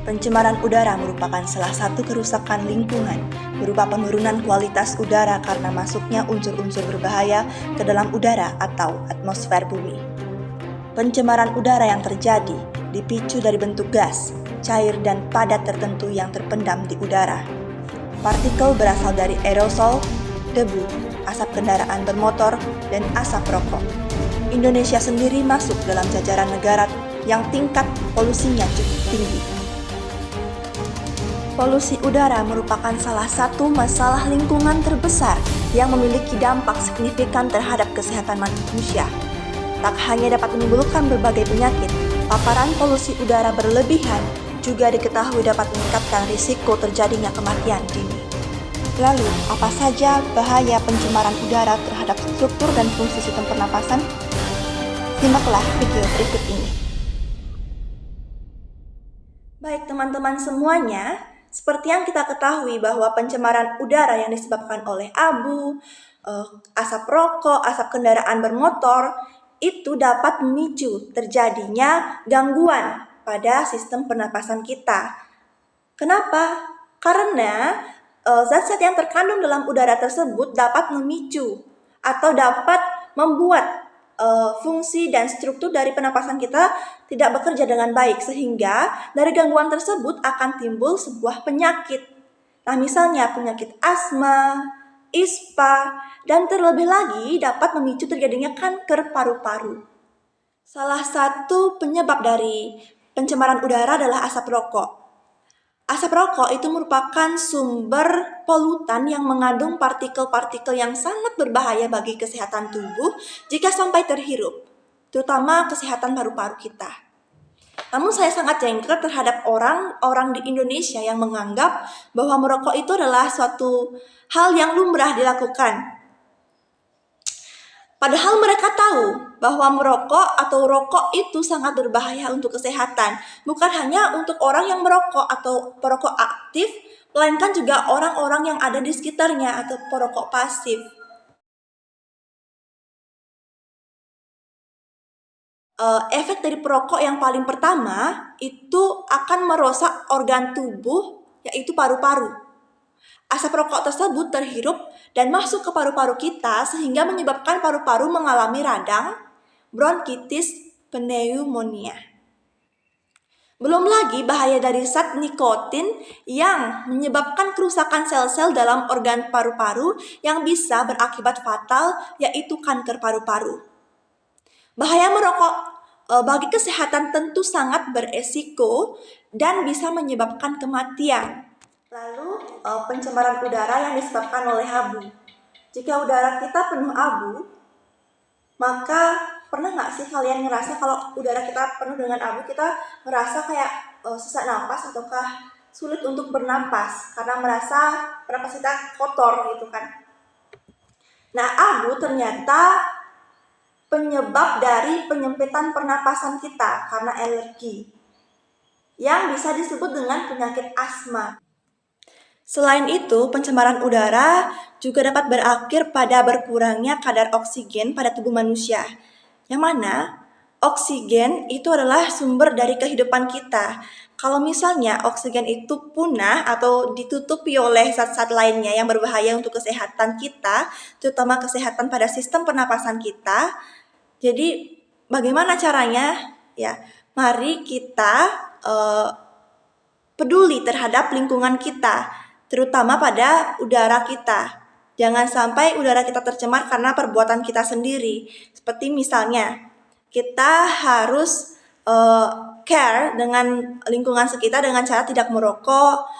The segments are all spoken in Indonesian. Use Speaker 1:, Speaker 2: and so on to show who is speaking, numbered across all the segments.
Speaker 1: Pencemaran udara merupakan salah satu kerusakan lingkungan berupa penurunan kualitas udara karena masuknya unsur-unsur berbahaya ke dalam udara atau atmosfer bumi. Pencemaran udara yang terjadi dipicu dari bentuk gas, cair, dan padat tertentu yang terpendam di udara. Partikel berasal dari aerosol, debu, asap kendaraan bermotor, dan asap rokok. Indonesia sendiri masuk dalam jajaran negara yang tingkat polusinya cukup tinggi. Polusi udara merupakan salah satu masalah lingkungan terbesar yang memiliki dampak signifikan terhadap kesehatan manusia. Tak hanya dapat menimbulkan berbagai penyakit, paparan polusi udara berlebihan juga diketahui dapat meningkatkan risiko terjadinya kematian dini. Lalu, apa saja bahaya pencemaran udara terhadap struktur dan fungsi sistem pernapasan? Simaklah video berikut ini. Baik teman-teman semuanya, seperti yang kita ketahui bahwa pencemaran udara yang disebabkan oleh abu, asap rokok, asap kendaraan bermotor, itu dapat memicu terjadinya gangguan pada sistem pernapasan kita. Kenapa? Karena zat-zat yang terkandung dalam udara tersebut dapat memicu atau dapat membuat fungsi dan struktur dari pernapasan kita tidak bekerja dengan baik, sehingga dari gangguan tersebut akan timbul sebuah penyakit. Nah, misalnya penyakit asma, ispa, dan terlebih lagi dapat memicu terjadinya kanker paru-paru. Salah satu penyebab dari pencemaran udara adalah asap rokok. Asap rokok itu merupakan sumber polutan yang mengandung partikel-partikel yang sangat berbahaya bagi kesehatan tubuh jika sampai terhirup, terutama kesehatan paru-paru kita. Namun saya sangat jengkel terhadap orang di Indonesia yang menganggap bahwa merokok itu adalah suatu hal yang lumrah dilakukan. Padahal mereka tahu bahwa merokok atau rokok itu sangat berbahaya untuk kesehatan. Bukan hanya untuk orang yang merokok atau perokok aktif, melainkan juga orang-orang yang ada di sekitarnya atau perokok pasif. Efek dari perokok yang paling pertama itu akan merusak organ tubuh, yaitu paru-paru. Asap rokok tersebut terhirup dan masuk ke paru-paru kita sehingga menyebabkan paru-paru mengalami radang, bronkitis, pneumonia. Belum lagi bahaya dari zat nikotin yang menyebabkan kerusakan sel-sel dalam organ paru-paru yang bisa berakibat fatal, yaitu kanker paru-paru. Bahaya merokok bagi kesehatan tentu sangat beresiko dan bisa menyebabkan kematian. Lalu pencemaran udara yang disebabkan oleh abu. Jika udara kita penuh abu, maka pernah nggak sih kalian ngerasa kalau udara kita penuh dengan abu, kita merasa kayak sesak napas ataukah sulit untuk bernapas karena merasa napas kita kotor gitu kan. Nah, abu ternyata penyebab dari penyempitan pernapasan kita karena alergi yang bisa disebut dengan penyakit asma. Selain itu, pencemaran udara juga dapat berakhir pada berkurangnya kadar oksigen pada tubuh manusia. Yang mana oksigen itu adalah sumber dari kehidupan kita. Kalau misalnya oksigen itu punah atau ditutupi oleh zat-zat lainnya yang berbahaya untuk kesehatan kita, terutama kesehatan pada sistem pernapasan kita. Jadi bagaimana caranya? Ya, mari kita peduli terhadap lingkungan kita, terutama pada udara kita. Jangan sampai udara kita tercemar karena perbuatan kita sendiri. Seperti misalnya, kita harus care dengan lingkungan sekitar dengan cara tidak merokok,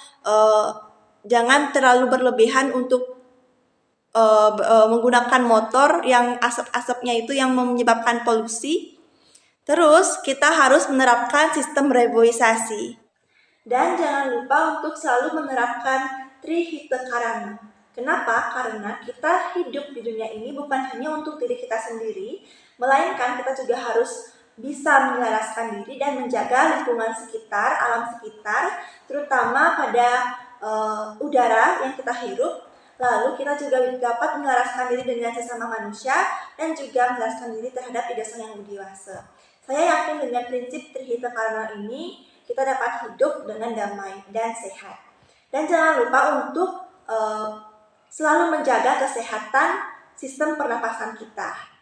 Speaker 1: jangan terlalu berlebihan untuk menggunakan motor yang asap-asapnya itu yang menyebabkan polusi. Terus kita harus menerapkan sistem reboisasi. Dan jangan lupa untuk selalu menerapkan Trihita Karana. Kenapa? Karena kita hidup di dunia ini bukan hanya untuk diri kita sendiri, melainkan kita juga harus bisa menyelaraskan diri dan menjaga lingkungan sekitar, alam sekitar, terutama pada udara yang kita hirup. Lalu kita juga dapat menyelaraskan diri dengan sesama manusia dan juga menyelaraskan diri terhadap ide sang yang budi wase. Saya yakin dengan prinsip Trihita Karana ini, kita dapat hidup dengan damai dan sehat. Dan jangan lupa untuk selalu menjaga kesehatan sistem pernapasan kita.